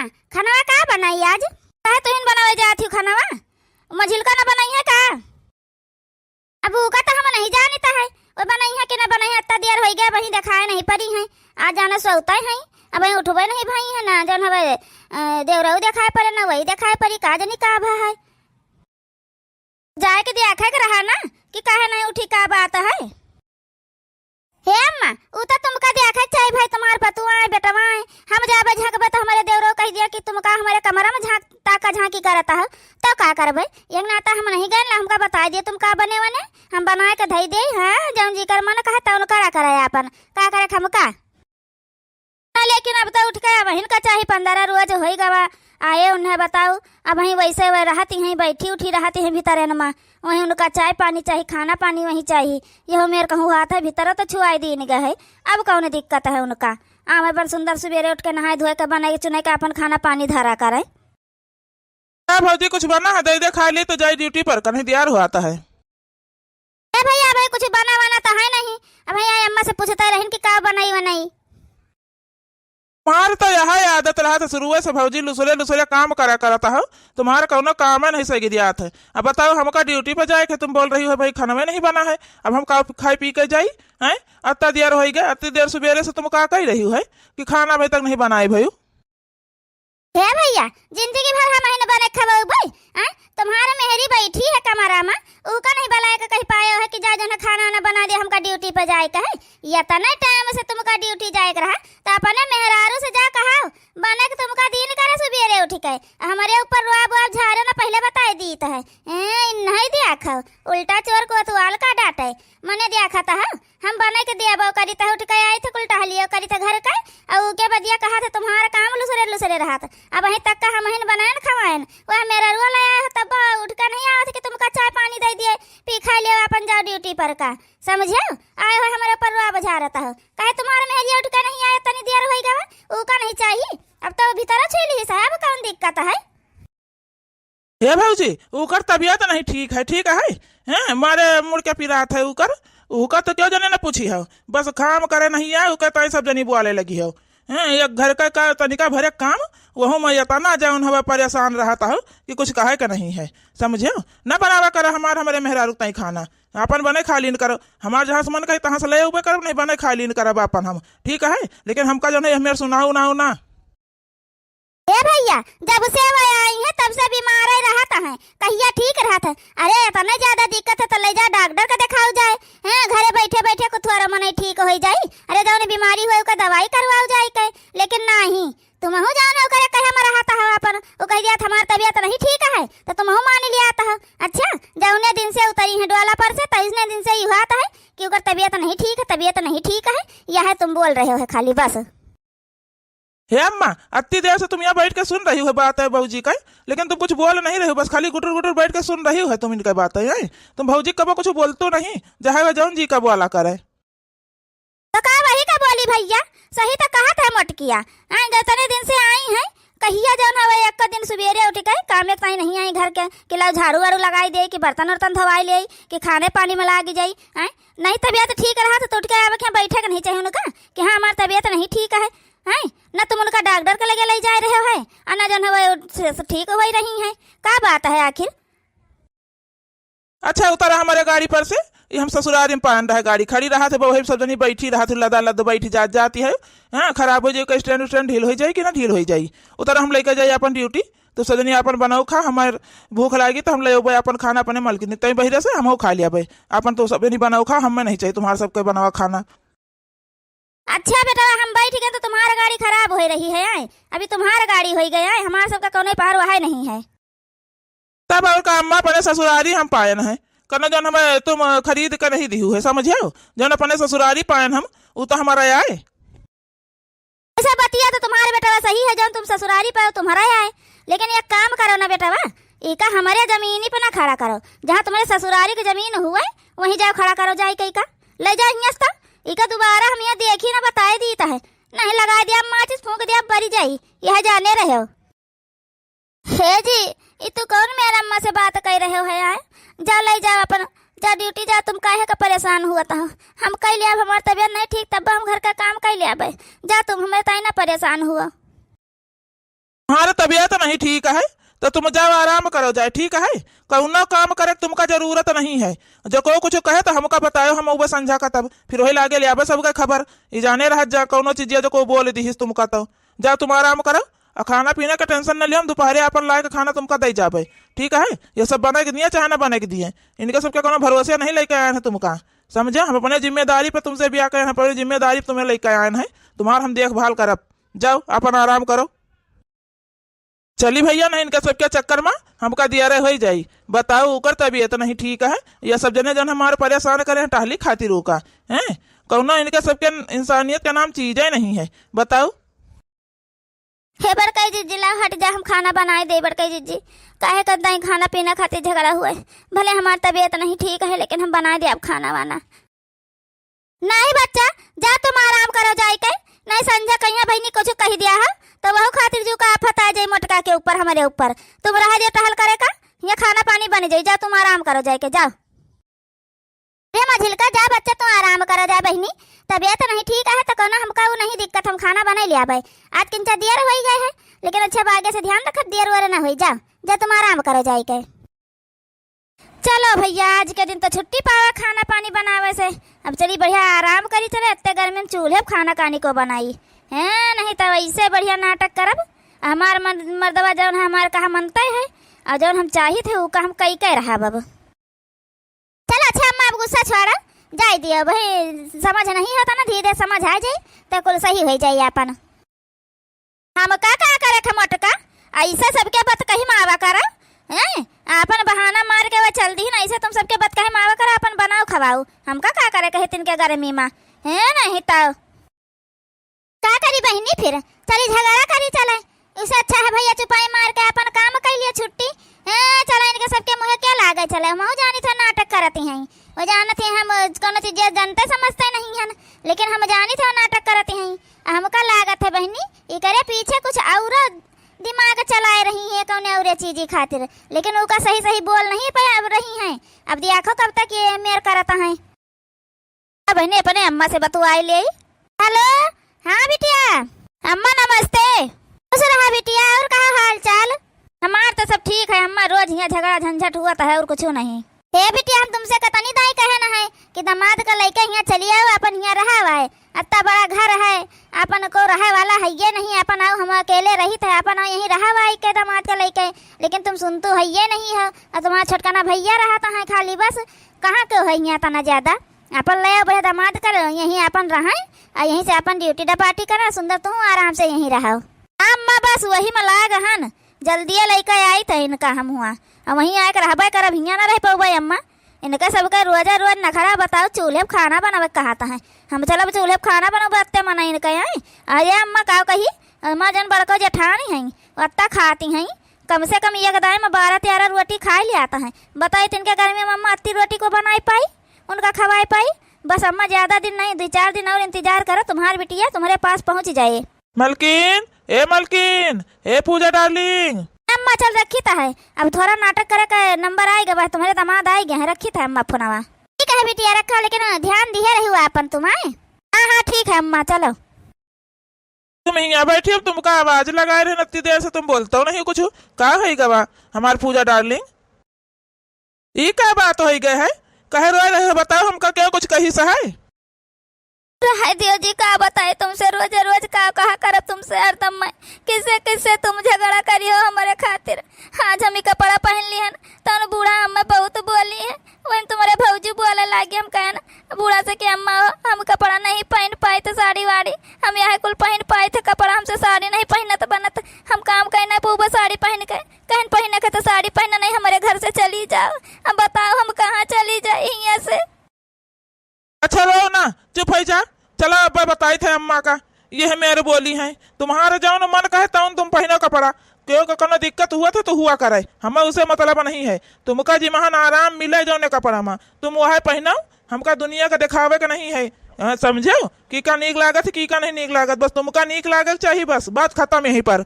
खाना का बनाई आज? काहे तुहिन बनावे जाती खानावा? मझिलका न बनाई है का? अब ऊका तो हम नहीं जानता है वो बनाई है कि न बनाई है। इतना देर हो गया वही दिखाए नहीं पड़ी है। आज जाना सोता है अब वही उठबे नहीं भाई है ना जन हवे देवराऊ दिखाए पड़े ना वही दिखाए पड़ी का जनी का भा है जाए के देखा के रहा ना कि काहे नहीं उठी का बात है। हे अम्मा उ तो तुमका देखा चाहिए भाई तुम्हारे पतुआ है बेटवा है। हम जाबे झांकबे तो हमारे देवरो कह दिया कि तुमका हमारे कमरा में ताका झांकी करता है तो का करबे। एक नाता हम नहीं गए ना हमका बता दिए तुम का बने वने हम बनाए के धई दे हां जौन जी कर मन कहे तौन करा करे अपन का करे हमका। लेकिन अब तो उठ के बहन का चाहे 15 रोज होई गवा आए उन्हें बताओ अब वहीं वैसे वह रहती हैं बैठी उठी रहती हैं भीतर नमा वहीं उनका चाय पानी चाहिए खाना पानी वहीं चाहिए। यह मेरे कहूँ हाथ है भीतर तो छुआई दी नहीं गए अब कौन दिक्कत है उनका। आवे पर सुंदर सवेरे उठ के नहाए धोए के बनाए चुने के अपन खाना पानी धरा करे। भौजी कुछ बना है दे दे खा ले तो जाए ड्यूटी पर कहीं तैयार हो आता है। भैया भाई कुछ बना वाना तो है नहीं। अब भैया अम्मा से पूछता रहन कि का बनाई बनाई। तुम्हारा तो यह आदत रहा था शुरू से भौजी लुसरे लुसरे काम करा करता हो तुम्हारा कौनो काम है नहीं सही दियात है। अब बताओ हमका ड्यूटी पर जाए के तुम बोल रही हो भाई खाना में नहीं बना है अब हम खाई पी के जाई हैं। अत्ता देर हो गया अत्ती देर सवेरे से तुम का कही रही है कि खाना अभी तक नहीं बनाए भाई। हे भैया जिंदगी भर हम नहीं बने खबो भाई हैं तुम्हारे मेहरी बैठी है कमरा में ऊका नहीं बनाए के कहीं पाए है कि जा जन खाना ना बना दे हमका ड्यूटी पे जाए कहे या तना टाइम से तुमका ड्यूटी जाए रहा तो अपने मेहरारू से जा कहा बने के तुमका दिन करे सवेरे उठ के हमारे ऊपर रुआब रुआब झाड़ो ना पहले बताए दी है नहीं दिया खा उल्टा चोर को तुआल का डांटे मने दिया खाता है हम बने के दिया बो करी तो उठ के आई थे उल्टा हलियो करी तो घर का और के बदिया कहा था तुम्हारा काम लुसरे लुसरे रहा था अब वहीं तक का हम ही बनाए खवाएन वह मेरा रुआ लाया तब उठ कर नहीं आया था कि तुमका चाय पानी दे दिए पी खा लियो अपन जाओ ड्यूटी पर का समझे आए हो हमारे ऊपर रुआ बजा रहता हो कहे तुम्हारे मेहरिया उठ कर नहीं आया तनी देर हो गया ऊ का नहीं चाहिए अब तो भीतर छेली साहब कौन दिक्कत है। हे भौजी उकर तबीयत नहीं ठीक है हैं मारे मुड़ के पिरात है उकर तो क्यों जने न पूछी हो बस काम करे नहीं है उकर तो सब जनी बुआले लगी हो हैं एक घर का तनिका भरे काम वह मैं इतना जाऊन हवा परेशान रहता हो कि कुछ कहे का नहीं है समझे न बनावा कर हमारे मेहरारू तई खाना अपन बने खा लीन करो हमारे जहाँ से मन कही तहाँ से ले उबे करो नहीं बने खा लीन करब अपन हम ठीक है लेकिन हमका जो नहीं हमें सुनाऊ ना। ए भैया जब से वो आई है तब से बीमार ही रहता है कहिया ठीक रहता है। अरे इतना ज्यादा दिक्कत है तो ले जा डॉक्टर का दिखाओ जाए हैं घरे बैठे बैठे कुछ थोड़ा मन ठीक हो जाए। अरे जौन बीमारी हुए उसका दवाई करवाओ जाए के लेकिन नहीं तुम हो जानो करे कहे हम रहता है अपन वो कह दिया हमारी तबीयत नहीं ठीक है तो तुम हो मान लिया था। अच्छा जौने दिन से उतरी है डोला पर से तईसने दिन से ही हुआ है कि उसका तबीयत नहीं ठीक है यह तुम बोल रहे हो खाली बस। हे अम्मा अत्ती देर से तुम यहाँ बैठ के सुन रही हो बात है भौजी का लेकिन तुम कुछ बोल नहीं रही हो बस खाली गुटर गुटर बैठ के सुन रही हो तुम इनका बात है तुम भौजी कब कुछ बोलतो नहीं जहाँ जौन जी का बोला करे तो का वही का बोली भैया सही तो कहा था मटकिया गतने दिन से आई है कहिया जौन हवे एक दिन सवेरे उठ के काम में कहीं नहीं आई घर के कि ला झाड़ू वाड़ू लगाई दे कि बर्तन वर्तन धोवाई ले कि खाने पानी में लागी जाई नहीं तबीयत ठीक रहा तो उठ के आवे के बैठे के नहीं चाहिए उनका कि हाँ हमारी तबीयत नहीं ठीक है न तुम उनका डॉक्टर के लगे ले जा रहे हो है न जन है ठीक हो रही है क्या बात है आखिर। अच्छा उतरा हमारे गाड़ी पर से हम ससुराल में पान रहा गाड़ी खड़ी रहा थे वही सब जनी बैठी रहा थे लदा लद बैठी जाती है हाँ खराब हो जाए स्टैंड उस्टैंड ढील हो जाए कि ना ढील हो जाए उतर हम लेकर जाए अपन ड्यूटी तो सजनी अपन बनाओ खा हमारे भूख लागी तो हम ले अपन खाना अपने मलकिन तई बहिरा से हम खा लिया भाई अपन तो सब नहीं बनाओ खा हमें नहीं चाहिए तुम्हारे सबके बनावा खाना। अच्छा बेटा हम बैठ गए तो तुम्हारा गाड़ी खराब हो रही है अभी तुम्हारा गाड़ी हो गया है हमारे सबका कौन पार वहा नहीं है तब और का अम्मा अपने ससुरारी हम पायन है करना जौन हमें तुम खरीद कर नहीं दी है समझे जौन अपने ससुरारी पायन हम वो तो हमारा आए ऐसा बतिया तो तुम्हारे बेटा सही है जौन तुम ससुरारी पाओ तुम्हारा आए लेकिन एक काम करो ना बेटा इका हमारे जमीनी पे ना खड़ा करो जहाँ तुम्हारे ससुरारी की जमीन हुआ वहीं जाओ खड़ा करो जाए कई का ले जाओ इका दोबारा हम यहाँ देखी ना बताए दी है नहीं लगा दिया माचिस फूंक दिया बरी जाई यह जाने रहे हो। हे जी ये तो कौन मेरा अम्मा से बात कर रहे हो है यार जा ले जाओ अपन जा ड्यूटी जा तुम काहे का परेशान हुआ था हम कह लिया हमारी तबीयत नहीं ठीक तब हम घर का काम कर लिया जा तुम हमें तय ना परेशान हुआ। तबीयत नहीं ठीक है तो तुम जाओ आराम करो जाए, ठीक है। कौनो काम करे तुमका जरूरत नहीं है, जो को कुछ कहे तो हमका बताओ, हम वो समझा का तब फिर वही लागे ले आवे सबका खबर। ई जाने रह जा कौनो चीज जो को बोल दी तुमका, तो जा तुम आराम करो और खाना पीने का टेंशन न लियो, हम दोपहर अपन लाए के खाना तुमका दे जाबे, ठीक है। ये सब बना के दिए चाहे ना बना के दिए, इनके सबके कोनो भरोसे नहीं लेके आए हैं तुमका, समझे। हम अपने जिम्मेदारी पे तुमसे ब्याह करे हैं, पूरी जिम्मेदारी तुम्हें लेके आए हैं, तुम्हारा हम देखभाल करब। जाओ अपन आराम करो। चली भैया ना इनका सबके चक्कर में हमका दिया रहे हो जाई। बताओ उकर तबीयत नहीं ठीक है, ये सब जने जन हमारे परेशान करे हैं टहली खातिर का है, कौनो इनके सबके इंसानियत का नाम चीजें नहीं है। बताओ हे बड़कई जीजी ला हट जा, हम खाना बनाए दे। बड़कई जीजी काहे करता है खाना पीना खातिर झगड़ा हुआ है, भले हमारी तबीयत नहीं ठीक है लेकिन हम बनाए दे अब खाना वाना। नहीं बच्चा जा तुम आराम करो जाए के, नहीं संझा कहिया बहनी कुछ कही दिया है तो वह खातिर जो का आफत आ जाए मोटका के ऊपर हमारे ऊपर, तुम रह दिया टहल करे का, ये खाना पानी बन जाए, जा तुम आराम करो जाए के जाओ। मझिल का जा बच्चा तुम आराम करो जा, बहनी तबीयत नहीं ठीक है तो कहना हमका वो नहीं दिक्कत, हम खाना बना लिया भाई। आज किंचा दियर हो गए है लेकिन अच्छा आगे से ध्यान रख दियर वगैरह ना हो, जाओ जा तुम आराम करो जाए के। चलो भैया आज के दिन तो छुट्टी पावा खाना पानी बनावे से, अब चली बढ़िया आराम करी, चले इतने गर्मी में चूल्हे खाना कानी को बनाई है, नहीं तो ऐसे बढ़िया नाटक करब। हमार मर्दवा जौन है हमार कहा मनता है और जौन हम चाहिए थे वो का हम कई कह रहा बब। चलो अच्छा अम्मा अब गुस्सा छोड़ा जाए दिया भाई, समझ नहीं होता ना, धीरे समझ आ जाए तो कुल सही हो जाए अपन। हम का करे खे मोटका ऐसा सबके बात कही मावा करा हैं, अपन बहाना मार के वो चल दी ना, ऐसे तुम सबके बात कही मावा करा, अपन बनाओ खवाओ, हमका का करे कहे तिनके गर्मी में है नहीं तो का करी बहनी, फिर चली झगड़ा करी चले, इससे अच्छा है भैया चुपाई मार के अपन काम कर लिया छुट्टी है। चला इनके सबके मुँह क्या लागे, चले हम जानी तो नाटक करती हैं, वो जानते हैं हम कोनो चीज जानते समझते नहीं हैं, लेकिन हम जानी तो नाटक करती हैं, हमका लागत है बहनी ये करे पीछे कुछ और दिमाग चलाए रही है कौन और चीज खातिर, लेकिन उनका सही सही बोल नहीं पाया रही हैं। अब देखो कब तक ये मेर करता है। बहनी अपने अम्मा से बतुआई ले। हेलो हाँ बिटिया, अम्मा नमस्ते। खुश रहा बिटिया, और कहा हाल चाल? हमार तो सब ठीक है अम्मा, रोज यहाँ झगड़ा झंझट हुआ है और कुछ नहीं। हे बिटिया हम तुमसे कतनी दाई कहे ना है कि दामाद का लड़का यहाँ चली आओ, अपन यहाँ रहा हुआ है, इतना बड़ा घर है, अपन को रहे वाला है ये नहीं, अपन आओ हम अकेले रही थे, अपन आओ यहीं रहा हुआ है के दामाद का लड़का, लेकिन तुम सुन तो है ये नहीं है, और तुम्हारा छोटकाना भैया रहता है खाली बस, कहाँ क्यों है यहाँ तना ज्यादा, अपन ले आओ दामाद कर यहीं अपन रहा और यहीं से अपन ड्यूटी डपाटी करा, सुंदर तू आराम से यहीं रहो। अम्मा बस वही में लाग हन, जल्दी लड़का आई था इनका हम हुआ और वहीं आके रहबे करब, हियाँ ना रह पाऊबे अम्मा, इनका सबका रोजा रोज नखरा बताओ, चूल्हे पर खाना बनावे कहता है, हम चलो चूल्हे पर खाना बनाओ बत्ते मना इनका आई। अरे अम्मा का कही अम्मा जन बड़को जेठानी हैं अत्ता खाती हैं, कम से कम एक दाई में 12-13 रोटी खा ले आता है, बताई तिनके गर्मी में अम्मा अत्ती रोटी को बनाई पाई, उनका खवाई पाई। बस अम्मा ज्यादा दिन नहीं 2-4 दिन और इंतजार करो, तुम्हारी बिटिया तुम्हारे पास पहुंच जाए। मलकिन ए पूजा डार्लिंग। अम्मा चल रखी था है, अब थोड़ा नाटक करे का नंबर आएगा बस, तुम्हारे दामाद आएंगे हैं, रखी था अम्मा फोनवा। ठीक है बिटिया रखा, लेकिन ध्यान दिए रही हुआ अपन तुम्हारे। हाँ हाँ ठीक है अम्मा चलो। तुम यहाँ बैठी अब तुमका आवाज लगाए रहे इतनी देर से, तुम बोलते हो नहीं कुछ, का है गवा हमार पूजा डार्लिंग, ये क्या बात हो गए है, कहे रोए रहे हो, बताओ हमका क्या कुछ कही सहाय। दियो जी का बताए तुमसे, रोज रोज का कहा कर तुमसे हरदम मैं, किससे किससे तुम झगड़ा करी हो हमारे खातिर। आज हम कपड़ा पहन ली है तो बूढ़ा अम्मा बहुत बोली है, वही तुम्हारे भौजी बोले लागे, हम कहे ना बूढ़ा से कि अम्मा हम कपड़ा नहीं पहन पाए थे, साड़ी वाड़ी हम यहाँ कुल पहन पाए थे कपड़ा, हमसे साड़ी नहीं पहनना तो बनत, हम काम कहना पूबा साड़ी पहन के कहन पहने के तो साड़ी पहनना नहीं, हमारे घर से चली जाओ। अब बताओ हम कहाँ चली जाए यहाँ से। अच्छा रो ना, चुप हो जा, चलो अब बताई थे अम्मा का, ये है मेरे बोली है, तुम्हारे जाओ न मन कहे तो तुम पहनो कपड़ा, क्यों कोनो दिक्कत हुआ था तो हुआ करे, हमें उसे मतलब नहीं है, तुमका जी महान आराम मिले जो ने कपड़ा में तुम वह पहनाओ, हमका दुनिया का दिखावे का नहीं है, समझो की का नीक लागत की का नहीं नीक लागत, बस तुमका नीक लागत चाहिए, बस बात खत्म यहीं पर।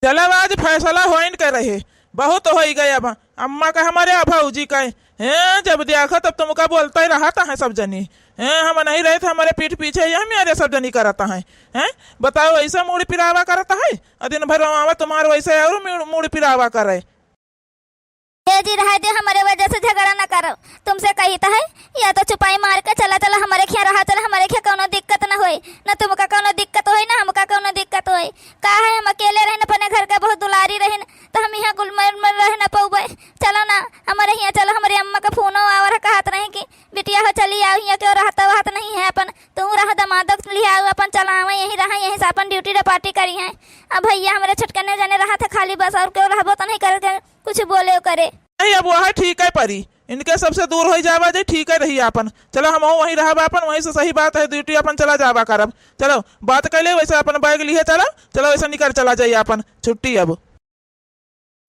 चलो आज फैसला हो कर रहे, बहुत हो गए अब, अम्मा का हमारे भौजी का है, जब देखो तब तुमका बोलता ही रहा था है सब जनी, हम नहीं रहे थे हमारे पीठ पीछे यह मेरे सब जनी करता है हैं? बताओ ऐसा मूड पिरावा करता है और दिन भर आवा तुम्हारे वैसे और मूड पिरावा करे। ये जी रहा दे, हमारे वजह से झगड़ा न करो। तुमसे कही तो है या तो चुपाई मार के चला चला हमारे खिया रहा, चला हमारे खिया कोनो दिक्कत न होई, न तुमका कोनो दिक्कत होई ना हमका कोनो दिक्कत होई। का है हम अकेले रहन अपने घर का बहुत दुलारी रहन तो हम यहाँ गुलमर में रह न पौबे। चलो ना हमारे यहाँ चलो, हमारी अम्मा का फोन आवर कहत रहे कि बिटिया हो चली आओ यहाँ क्यों रहता वहत नहीं है अपन, तू रह दमादक लिया अपन चलावा यहीं रहा, यहीं से अपन ड्यूटी पार्टी करी है। अब भैया हमारे छटकने जाने रहा था खाली बस, और क्यों रहबो तो नहीं कर कुछ बोले करे नहीं। अब वह ठीक है परी, इनके सबसे दूर हो जावा जाए, ठीक है रही अपन। चलो हम वहीं रहा अपन, वहीं से सही बात है, ड्यूटी अपन चला जावा करब। चलो बात कर ले वैसे अपन बैग लिए चलो चलो वैसे निकल चला जाइए अपन, छुट्टी अब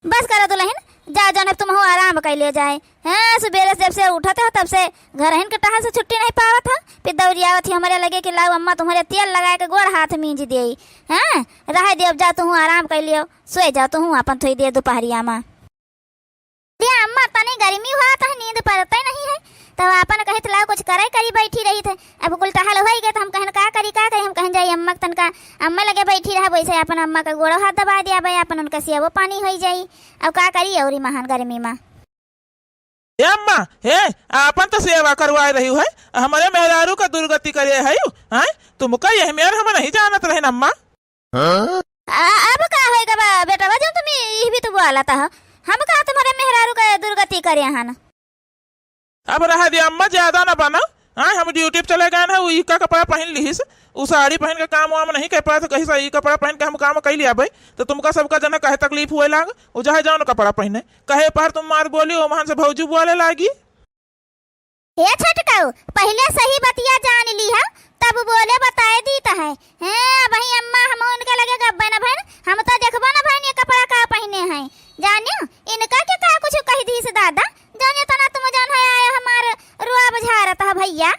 बस करो दुल्हन, जा जौन अब तुम हो आराम कर ले जाए। हाँ सुबह जब से उठाते हो तब से घर हन के टहल से छुट्टी नहीं पावा था, फिर दौड़ियावत थी हमारे लगे कि लाओ अम्मा तुम्हारे तेल लगा के गोड़ हाथ मींज दे। हाँ रह दे, अब जा तू आराम कर लियो, सोए जा तू अपन थोड़ी देर दोपहरिया में। अम्मा तनी गर्मी हुआ था, नींद पड़ता ही नहीं है, तब अपन कहे तो लाओ कुछ करे करी बैठी रही थे। अब कुल टहल हो गए तो हम कहन का करी हम कहन जाई अम्मा तनका अम्मा लगे बैठी रहा, वैसे अपन अम्मा का गोड़ो हाथ दबा दिया भाई, अपन उनका सियावो पानी हो जाई। अब का करी और महान गर्मी में अम्मा हे अपन तो सेवा करवाए रही है, हमारे मेहरारू का दुर्गति करे है तुमका यह मेर हम नहीं जानत रहे अम्मा। अब का होएगा बेटा जब तुम ये भी तो बोला था, हम कहा तुम्हारे मेहरारू का दुर्गति करे हन। अब रहा दिया अम्मा, ज्यादा ना बना। हाँ हम ड्यूटी पे चले गए ना, वो का कपड़ा पहन ली, वो साड़ी पहन के काम वाम नहीं कर पाया तो कहीं से कपड़ा पहन के हम काम कर लिया भाई, तो तुमका सबका जना कहे तकलीफ हुए लाग, वो चाहे जाओ ना कपड़ा पहने कहे पर तुम मार बोली वो वहां से भौजू बोले लागी। ये छटकाऊ पहले सही बतिया जान ली है तब बोले बताए दी तो है। भाई अम्मा हम उनके लगे गब्बे ना बहन, हम तो देखबो ना बहन ये कपड़ा का पहने हैं, जानियो इनका क्या कहा कुछ कह दी से दादा, जानियो तो ना तुम जान है आया हमारे रुआ बुझा रहा भैया।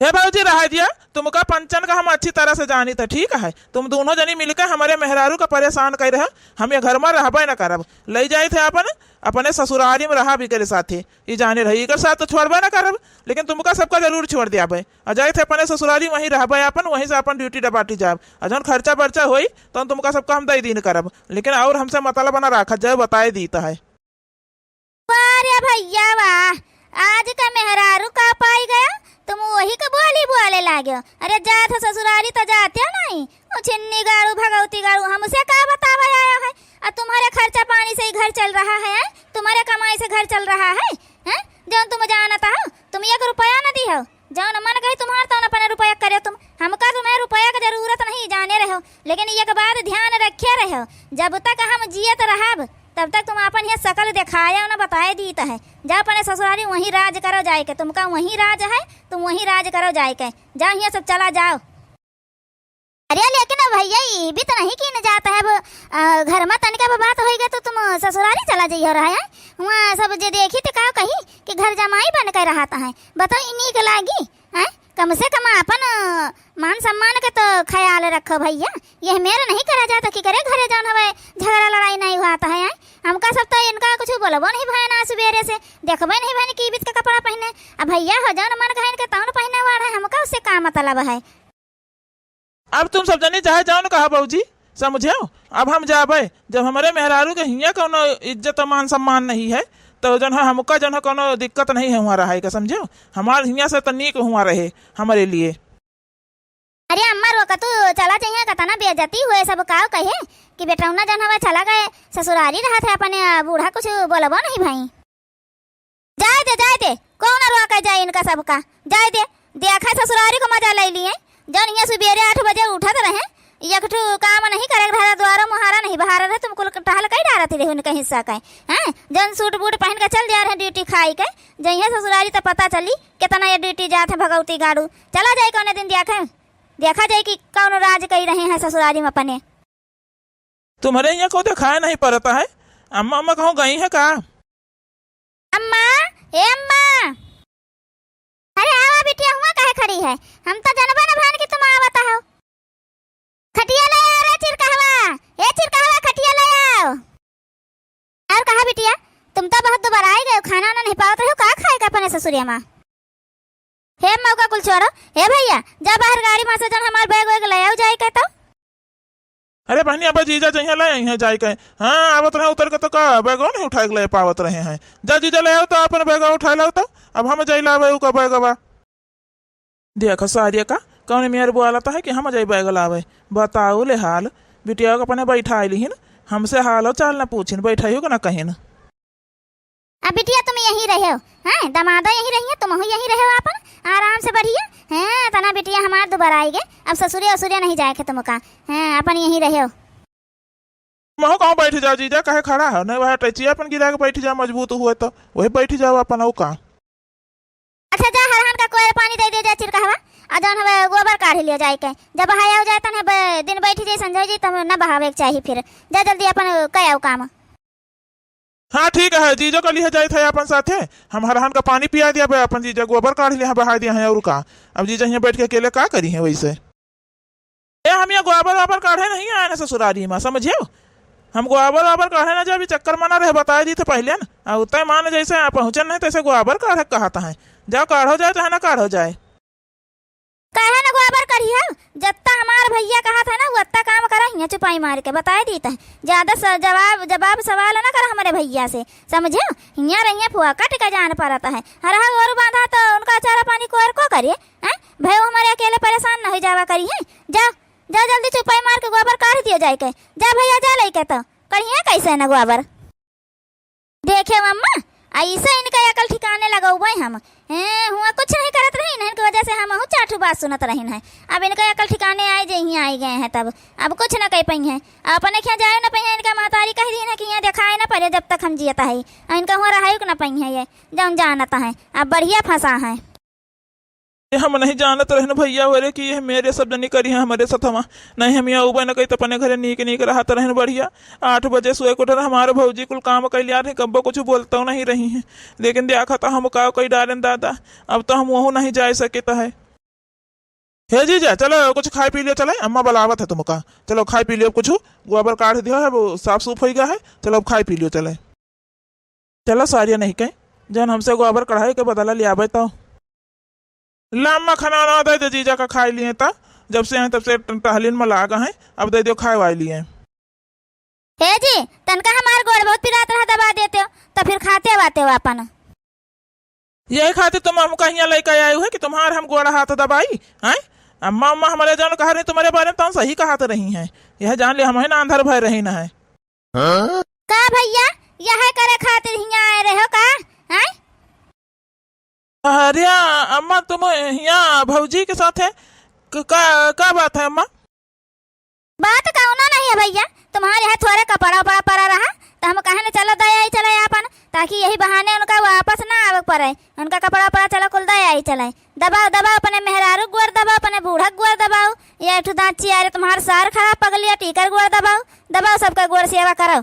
हे भाजी रहा दिया, तुमका पंचन का हम अच्छी तरह से जानी था, ठीक है तुम दोनों जनी मिलकर हमारे मेहरारू का परेशान कर रहे, हम ये घर में रहबे न करब, ले जाए थे अपन अपने ससुरारी में रहा भी करे साथे, ये जाने रही कर साथ तो छोड़बे न करब, लेकिन तुमका सबका जरूर छोड़ दिया भाई, जाए थे अपने ससुरारी वहीं रहबे अपन, वहीं से अपन ड्यूटी डबाटी जाब, जौन खर्चा बर्चा हुई तो तुमका सबका हम दे दिन करब, लेकिन और हमसे मतलब बना रखा जाए बताए दीता है। भैया वाह, आज का मेहरारू का पाई गया, तुम वही का बोले लागो। अरे जात हो ससुरारी तो जाते हो नहीं, वो छिन्नी गाड़ू भगवती गाड़ू हमसे का बतावा आया है, और तुम्हारे खर्चा पानी से ही घर चल रहा है, तुम्हारे कमाई से घर चल रहा है, हैं? जौन तुम जानता हो तुम 1 रुपया न दी हो, जौन मन गई तुम्हार तो अपने रुपया करे तुम, हमका तुम्हें रुपया की जरूरत नहीं जाने रहो, लेकिन एक बात ध्यान रखे रहो, जब तक हम जियत रहब तब तक तुम अपन ये शकल दिखाया न बताए दी तो है, जा अपने ससुरारी वहीं राज करो जाए के, तुमका वहीं राज है, तुम वहीं राज करो जाए के, जाओ यहाँ सब चला जाओ। अरे लेकिन भैया ये भी तो नहीं कि न जाता है, वो घर में तनिका बात होएगा तो तुम ससुरारी चला जाइए रहा है, वहाँ सब जे देखी तो कहा कही कि घर जमाई बन कर रहा है, बताओ इन्हीं के लागी है, कम से कम अपन मान सम्मान का तो ख्याल रखो भैया, यह मेरा नहीं करा जाता कि करे घरे जान हवे झगड़ा लड़ाई नहीं हुआ है, हमका सब तो इनका कुछ बोलबो नहीं भाई ना, सवेरे से देखबे नहीं भाई की बीत का कपड़ा पहने, अब भैया हो जान मन कहन के तौन पहने वाला है, हमका उससे का मतलब है। अब तुम सब जनी चाहे जाओ न कहा बाबूजी, समझो अब हम जाबे, जब हमारे मेहरारू के हिया कोनो इज्जत मान सम्मान नहीं है तो जन हमका जन कोनो दिक्कत नहीं है हुआ रहा है, समझो हमारे हिया से तनिक हुआ रहे हमारे लिए। अरे अम्मा रोका तू चला चाहिए कतना बेइज्जती हुए सब का कहे कि बेटा उन्ना जन हवा चला गए ससुरारी रहा थे अपने बूढ़ा कुछ बोलबो नहीं भाई, जाए दे कौन रोका जाए इनका सबका, जाए दे देखा ससुरारी को मजा ले लिए, जन यहाँ सुबेरे 8 बजे उठत रहे, एक ठू काम नहीं करे रहा, द्वारा मुहारा नहीं बहारा रहे, तुमको टहल कई डालती रहे उनका हिस्सा का हैं, जन सूट बूट पहन के चल जा रहे ड्यूटी खाई के, जइए ससुरारी तो पता चली कितना ये ड्यूटी जात है भगवती गाड़ू, चला जाए कौन दिन देखा जाए कि कौन राज कर रहे हैं ससुरारी में अपने। तुम्हारे यहाँ को दिखाया नहीं पड़ता है, अम्मा अम्मा कहूँ गई है का? अम्मा हे अम्मा, अरे आवा बिटिया हुआ काहे खड़ी है, हम तो जनबा न भान कि तुम आवता हो, खटिया ले आओ रे चिरकहवा खटिया ले आओ। और कहा बिटिया तुम तो बहुत दोबारा आई गए, खाना ना नहीं पावत रहो, का खाएगा अपने ससुरिया माँ? मौका कुल छोड़ो। हे भैया जा बाहर गाड़ी में से जन हमार बैग वैग ले आओ जाए के तो। अरे बहनी अब जीजा जहाँ ले यहाँ जाए के हाँ आवत रहे उतर के तो का बैगो नहीं उठा के ले पावत रहे हैं। जा जीजा ले आओ तो अपन बैग उठा लो तो अब हम जाई लावे उ का बैगवा देखो सारिया का कौन मेयर बुआला है कि हम जाई बैग लावे बताओ ले हाल बिटिया को अपने बैठा ली न हमसे हाल चाल न पूछिन बैठा हो ना कहीं न। अब बिटिया तुम यहीं रहे हो हैं, दमादा यहीं रही है, तुम यहीं रहे हो अपन आराम से बढ़िया हैं। तना बिटिया हमार दोबारा आएगे अब ससुरे असुरे नहीं जाए के तुमका हैं, अपन यहीं रहे हो। महो कहाँ बैठ जाओ जीजा कहे खड़ा है नहीं वह टचिया अपन गिरा के बैठ जाओ मजबूत हुए तो वही बैठ जाओ अपन वो का। अच्छा जा हरहन का कोयर पानी दे जा चिरकहवा आ जौन हवे गोबर काढ़ लियो जाए के जब बहाया हो जाए तन दिन बैठ जाए संजय जी तब न बहावे के चाहिए फिर जा जल्दी अपन कयाओ काम। हाँ ठीक है जीजो का लिया जाए थे अपन साथे हम हरहन का पानी पिया दिया बे अपन जीजा गोबर काढ़ लिया बहा दिया है और का अब जीजा यहाँ बैठ के अकेले का करी है वैसे ए हम यहाँ गोबर वाबर काढ़े नहीं आए ना ससुरारी में समझियो हम गोबर वाबर काढ़े ना जब चक्कर मना रहे बताए दी थे पहले ना उतना मान जैसे पहुंचन नहीं तैसे गोबर काढ़े कहता है जाओ काढ़ो जाए चाहे ना काढ़ो जाए कहे ना गोबर करिया जत्ता हमार भैया कहा था ना वो अत्ता काम करा हिया चुपाई मार के बताए देता है ज्यादा जवाब सवाल ना कर हमारे भैया से समझे हिया रहिया फुआ कट का जान पड़ता है हर और बांधा तो उनका चारा पानी को करिए हैं भाई हमारे अकेले परेशान न हो जावा करिए जा जा जल्दी चुपाई मार के गोबर काढ़ दिया जाए के जा भैया जा लेके तो करिए कैसे ना गोबर देखे मम्मा ऐसा इनका अकल ठिकाने लगा हुआ हम हुआ कुछ नहीं करत रही ना इनकी वजह से हम चाठू बात सुनत रही है। अब इनका अकल ठिकाने आए जे यहाँ आई गए हैं तब अब कुछ ना कह पाई है अपने क्या जाए ना पाई है इनका मातारी कह दी है कि यहाँ दिखाए ना पड़े जब तक हम जियता है इनका हुआ रहा ना पाई है ये जौन जानता है अब बढ़िया फंसा है। हम नहीं जानत रहे भैया वरे कि ये मेरे सब जनी करी है हमारे साथ हम नहीं हम यहाँ उबर न कही तो अपने घरे नीक नीक रहा रहे बढ़िया 8 बजे सोए को हमारे भौजी कुल काम कैल यार कब्बो कुछ बोलता नहीं रही है लेकिन देखा था हम का कोई डालें दादा अब तो हम वहाँ नहीं जा सके तो है। हे जीजा चलो कुछ खाए पी लियो चले अम्मा बुलावत है तुमका चलो खाए पी लियो कुछ गोबर काढ़ दियो है वो साफ सूफ हो गया है चलो अब खाए पी लियो चले चलो सारिया नहीं कहे जन हमसे गोबर कढ़ाई के बदला लिया तो लामा खाना ना दे दे जीजा का खाए लिए था जब से हैं तब से टहलीन में लागा है अब दे दो खाए वाले लिए हे जी तनका हमार गोड़ बहुत पिरात रहा दबा देते हो तो फिर खाते वाते हो अपन यही खाते तुम हम कहीं लेकर आए हुए कि तुम्हारे हम गोड़ा हाथ दबाई हैं अम्मा अम्मा हमारे जान कहा रही तुम्हारे बारे में तो सही कहा तो रही है यह जान ले हम है ना अंधर भय रही ना है का भैया यह करे खातिर हिया आए रहे हो का हैं अरे अम्मा तुम यहाँ भौजी के साथ है का बात है अम्मा बात कौनो नहीं है भैया तुम्हारे यहाँ थोड़े कपड़ा उपड़ा पड़ा रहा तो हम कहे चलो दया ही चले अपन ताकि यही बहाने उनका वापस ना आवे पड़े उनका कपड़ा उपड़ा चलो कुल दया ही चले दबाओ दबाओ अपने मेहरारू गुड़ दबाओ अपने बूढ़ा गुड़ दबाओ या दांची आ रहे तुम्हारे सार खराब पगलिया टीकर गुड़ दबाओ दबाओ सबका गुड़ सेवा करो